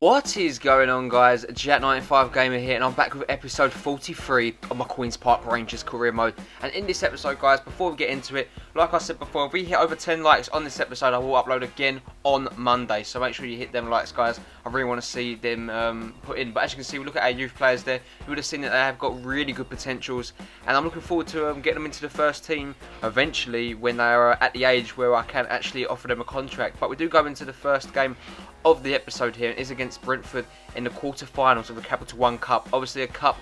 What is going on, guys? Jack95 Gamer here, and I'm back with episode 43 of my Queen's Park Rangers career mode. And in this episode, guys, before we get into it, like I said before, if we hit over 10 likes on this episode, I will upload again on Monday. So make sure you hit them likes, guys. I really want to see them put in. But as you can see, we look at our youth players there. You would have seen that they have got really good potentials, and I'm looking forward to getting them into the first team eventually when they are at the age where I can actually offer them a contract. But we do go into the first game of the episode here. It is against Brentford in the quarter-finals of the Capital One Cup. Obviously a cup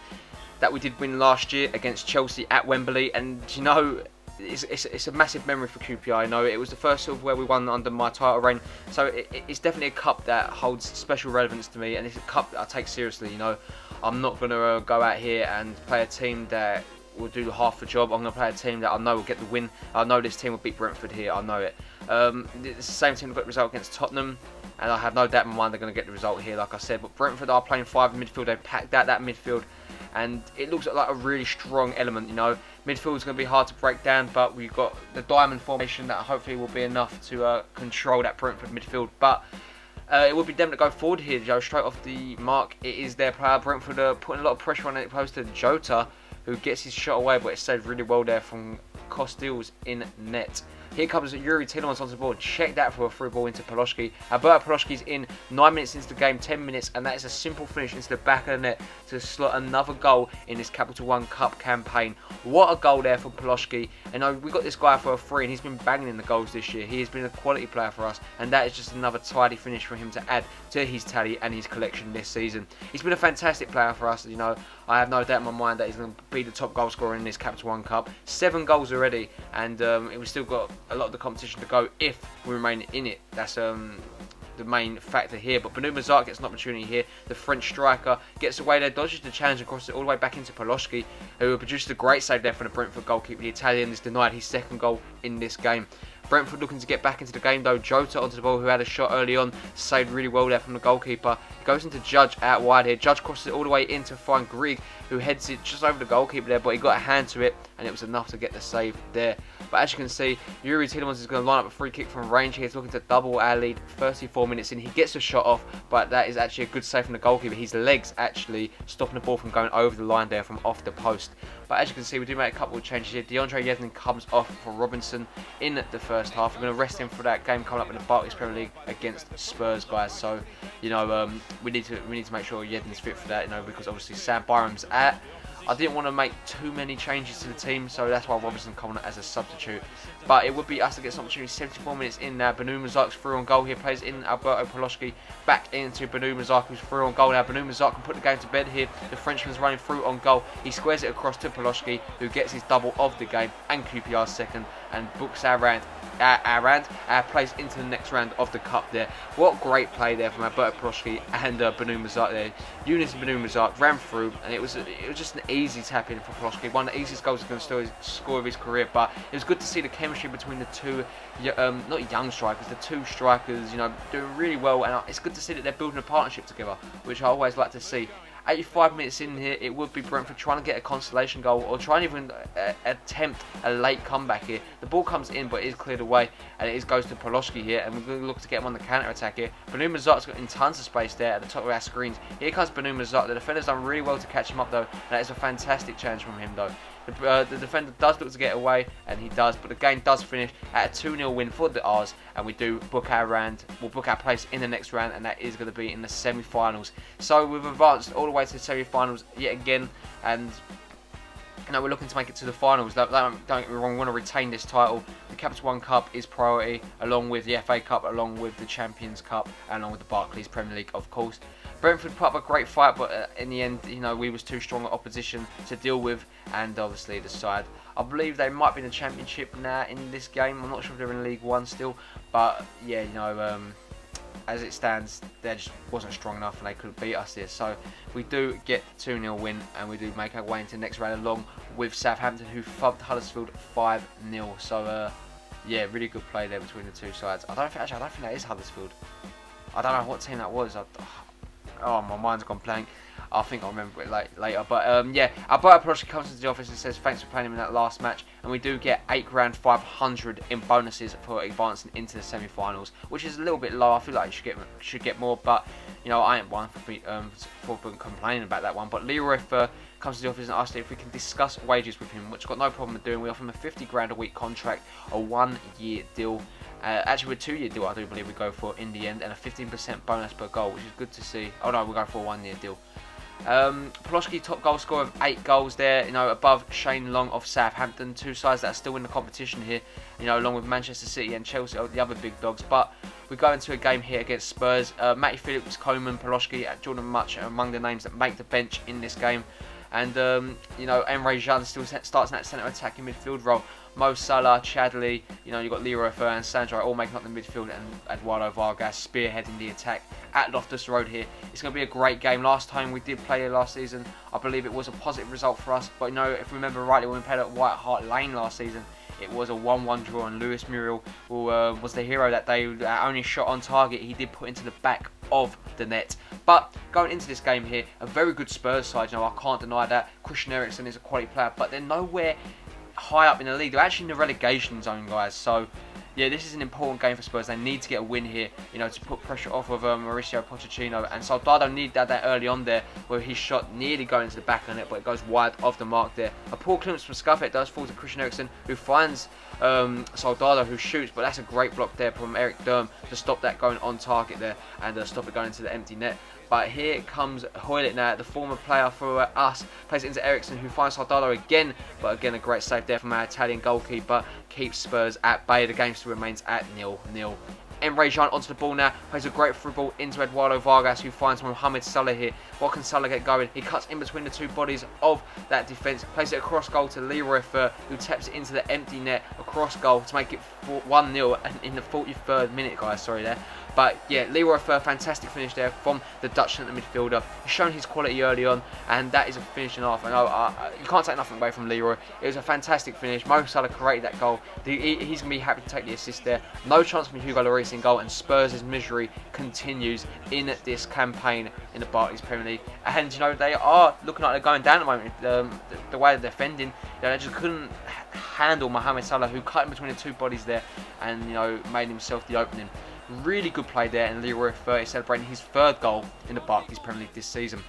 that we did win last year against Chelsea at Wembley, and you know, it's a massive memory for QPR. I know it was the first silverware we won under my title reign, so it's definitely a cup that holds special relevance to me, and it's a cup that I take seriously. You know, I'm not going to go out here and play a team that will do half the job. I'm going to play a team that I know will get the win. I know this team will beat Brentford here. I know it. It's the same team that got the result against Tottenham, and I have no doubt in my mind they're going to get the result here, like I said. But Brentford are playing 5 in midfield. They've packed out that midfield, and it looks like a really strong element. You know, midfield is going to be hard to break down, but we've got the diamond formation that hopefully will be enough to control that Brentford midfield. But it would be them to go forward here, Joe, straight off the mark. It is their player. Brentford are putting a lot of pressure on it, opposed to Jota, who gets his shot away, but it saved really well there from Costil's in net. Here comes Yuri Tielemans onto the board. Check that for a through ball into Paloski. Alberto Paloski's in 9 minutes into the game, 10 minutes, and that is a simple finish into the back of the net to slot another goal in this Capital One Cup campaign. What a goal there from Paloski. And we got this guy for a free, and he's been banging in the goals this year. He has been a quality player for us, and that is just another tidy finish for him to add to his tally and his collection this season. He's been a fantastic player for us. You know, I have no doubt in my mind that he's going to be the top goal scorer in this Capital One Cup. 7 goals already, and we've still got a lot of the competition to go if we remain in it. That's the main factor here. But Banu Mazart gets an opportunity here. The French striker gets away there, dodges the challenge and crosses it all the way back into Paloski, who produced a great save there from the Brentford goalkeeper. The Italian is denied his second goal in this game. Brentford looking to get back into the game though. Jota onto the ball, who had a shot early on, saved really well there from the goalkeeper. He goes into Judge out wide here. Judge crosses it all the way in to find Grigg, who heads it just over the goalkeeper there, but he got a hand to it, and it was enough to get the save there. But as you can see, Yuri Tielemans is going to line up a free kick from range here. He's looking to double our lead 34 minutes in. He gets the shot off, but that is actually a good save from the goalkeeper. His legs actually stopping the ball from going over the line there from off the post. But as you can see, we do make a couple of changes here. DeAndre Yedlin comes off for Robinson in the first half. We're going to rest him for that game coming up in the Barclays Premier League against Spurs, guys. So, you know, we need to make sure Yedlin's fit for that, you know, because obviously Sam Byram's out. I didn't want to make too many changes to the team, so that's why Robinson coming as a substitute. But it would be us to get some opportunity. 74 minutes in now. Banu Mazar's through on goal here. Plays in Alberto Paloski back into Banu Mazar, who's through on goal now. Banu Mazar can put the game to bed here. The Frenchman's running through on goal. He squares it across to Paloski, who gets his double of the game and QPR's second, and books our place into the next round of the cup there. What great play there from Alberto Paloski and Banu Mazar there. Eunice and Banu Mazar ran through, and it was just an easy tap in for Paloski. One of the easiest goals he's going to score of his career, but it was good to see the chemistry between the two, not young strikers, the two strikers, you know, doing really well, and it's good to see that they're building a partnership together, which I always like to see. 85 minutes in here, it would be Brentford trying to get a consolation goal, or trying to even attempt a late comeback here. The ball comes in, but it is cleared away, and it goes to Paloski here, and we're going to look to get him on the counter-attack here. Banu Mazar's got in tons of space there at the top of our screens. Here comes Banu Mazar. The defender's done really well to catch him up though, and that is a fantastic challenge from him though. The defender does look to get away, and he does, but the game does finish at a 2-0 win for the R's, and we do book our place in the next round, and that is going to be in the semi-finals. So we've advanced all the way to the semi-finals yet again, and you know, we're looking to make it to the finals. Don't get me wrong, we want to retain this title. The Capital One Cup is priority, along with the FA Cup, along with the Champions Cup, and along with the Barclays Premier League, of course. Brentford put up a great fight, but in the end, you know, we was too strong an opposition to deal with, and obviously the side, I believe they might be in the Championship now in this game. I'm not sure if they're in League One still, but yeah, you know, as it stands, they just wasn't strong enough and they couldn't beat us here. So we do get the 2-0 win, and we do make our way into the next round along with Southampton, who fubbed Huddersfield 5-0. So yeah, really good play there between the two sides. I don't think that is Huddersfield. I don't know what team that was. Oh, my mind's gone blank. I think I'll remember it later. But yeah, Alberto Paloski comes into the office and says thanks for playing him in that last match, and we do get $8,500 in bonuses for advancing into the semi-finals, which is a little bit low. I feel like you should get more, but you know, I ain't one for complaining about that one. But Leroy Fer comes to the office and asks if we can discuss wages with him, which I've got no problem with doing. We offer him a 50 grand a week contract, a 1-year deal. Actually, with a 2-year deal, I do believe we go for in the end, and a 15% bonus per goal, which is good to see. Oh no, we're going for a 1-year deal. Ploshki, top goal scorer of 8 goals there, you know, above Shane Long of Southampton. 2 sides that are still in the competition here, you know, along with Manchester City and Chelsea, the other big dogs. But we go into a game here against Spurs. Matty Phillips, Coleman, Ploshki, and Jordan Much are among the names that make the bench in this game. And, you know, Emre Can still starts in that centre attacking midfield role. Mo Salah, Chadley, you know, you've got Leroy Fer and Sandro all making up the midfield, and Eduardo Vargas spearheading the attack at Loftus Road here. It's going to be a great game. Last time we did play here last season, I believe it was a positive result for us. But, you know, if we remember rightly, when we played at White Hart Lane last season, it was a 1-1 draw, and Lewis Muriel, who was the hero that day, only shot on target he did put into the back of the net. But going into this game here, a very good Spurs side, you know, I can't deny that. Christian Eriksen is a quality player, but they're nowhere high up in the league. They're actually in the relegation zone, guys. So yeah, this is an important game for Spurs. They need to get a win here, you know, to put pressure off of Mauricio Pochettino. And Soldado needed that early on there, where his shot nearly going into the back of the net, but it goes wide of the mark there. A poor clearance from Scuffet does fall to Christian Eriksen, who finds Soldado, who shoots, but that's a great block there from Eric Durm to stop that going on target there and stop it going into the empty net. But here comes Hoylett now, the former player for us, plays it into Eriksen, who finds Soldado again, but again a great save there from our Italian goalkeeper, keeps Spurs at bay. The game still remains at 0-0. Emre Can onto the ball now, plays a great through ball into Eduardo Vargas, who finds Mohamed Salah here. What can Salah get going? He cuts in between the two bodies of that defence, plays it across goal to Leroy Fer, who taps it into the empty net across goal to make it 1-0 in the 43rd minute, guys, sorry there. But yeah, Leroy Fer, fantastic finish there from the Dutch centre midfielder. He's shown his quality early on, and that is a finishing off. And you can't take nothing away from Leroy. It was a fantastic finish. Mo Salah created that goal. He's going to be happy to take the assist there. No chance from Hugo Lloris in goal, and Spurs' misery continues in this campaign in the Barclays Premier League. And you know, they are looking like they're going down at the moment. The way they're defending, you know, they just couldn't handle Mohamed Salah, who cut in between the two bodies there, and you know, made himself the opening. Really good play there, and Leroy Fer is celebrating his 3rd goal in the Barclays Premier League this season.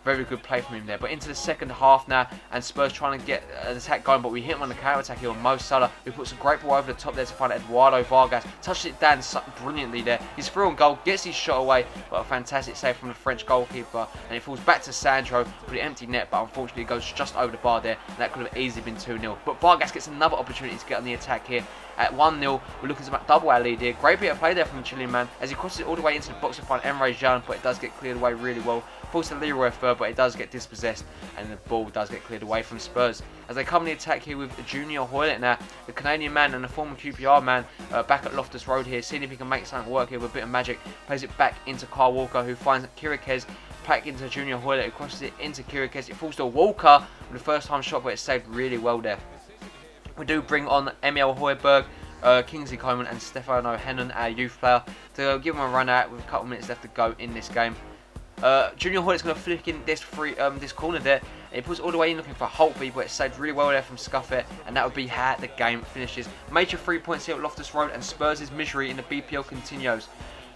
Very good play from him there. But into the second half now, and Spurs trying to get an attack going, but we hit him on the counter-attack here on Mo Salah, who puts a great ball over the top there to find Eduardo Vargas. Touches it down brilliantly there. He's through on goal, gets his shot away, but a fantastic save from the French goalkeeper, and it falls back to Sandro for the empty net, but unfortunately it goes just over the bar there, and that could have easily been 2-0. But Vargas gets another opportunity to get on the attack here. At 1-0, we're looking to double our lead here. Great bit of play there from the Chilean man, as he crosses it all the way into the box to find Emre Can, but it does get cleared away really well. Falls to Leroy Fer, but it does get dispossessed, and the ball does get cleared away from Spurs. As they come in the attack here with Junior Hoylett now, the Canadian man and the former QPR man, back at Loftus Road here, seeing if he can make something work here with a bit of magic. Plays it back into Kyle Walker, who finds Kiriakes, back into Junior Hoylett, who crosses it into Kiriakes. It falls to Walker with the first time shot, but it's saved really well there. We do bring on Emil Højbjerg, Kingsley Coman and Stefano Hennon, our youth player, to give him a run out with a couple of minutes left to go in this game. Junior Hoylett's going to flick in this corner there. He puts it all the way in looking for Holtby, but it's saved really well there from Scuffet, and that would be how the game finishes. Major 3 points here at Loftus Road, and Spurs' misery in the BPL continues.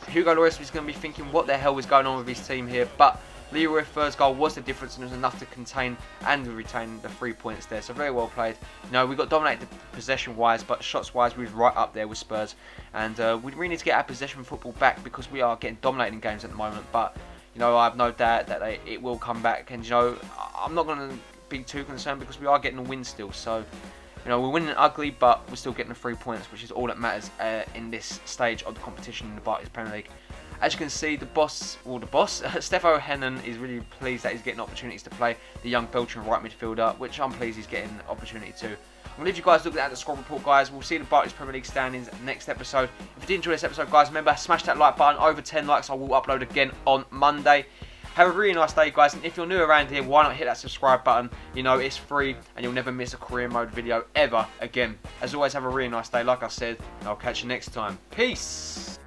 Hugo Lloris is going to be thinking what the hell was going on with his team here, but Leroy Fer's goal was the difference, and it was enough to contain and retain the 3 points there. So very well played. You know, we got dominated possession-wise, but shots-wise we was right up there with Spurs. And we really need to get our possession football back, because we are getting dominated in games at the moment. But you know, I have no doubt that it will come back. And you know, I'm not going to be too concerned, because we are getting a win still. So you know, we're winning ugly, but we're still getting the 3 points, which is all that matters in this stage of the competition in the Barclays Premier League. As you can see, the boss, Stefano Hennon, is really pleased that he's getting opportunities to play the young Belgian right midfielder, which I'm pleased he's getting an opportunity to. I'm going to leave you guys looking at the squad report, guys. We'll see the Barclays Premier League standings next episode. If you did enjoy this episode, guys, remember, smash that like button. Over 10 likes, I will upload again on Monday. Have a really nice day, guys, and if you're new around here, why not hit that subscribe button? You know, it's free, and you'll never miss a career mode video ever again. As always, have a really nice day, like I said, and I'll catch you next time. Peace!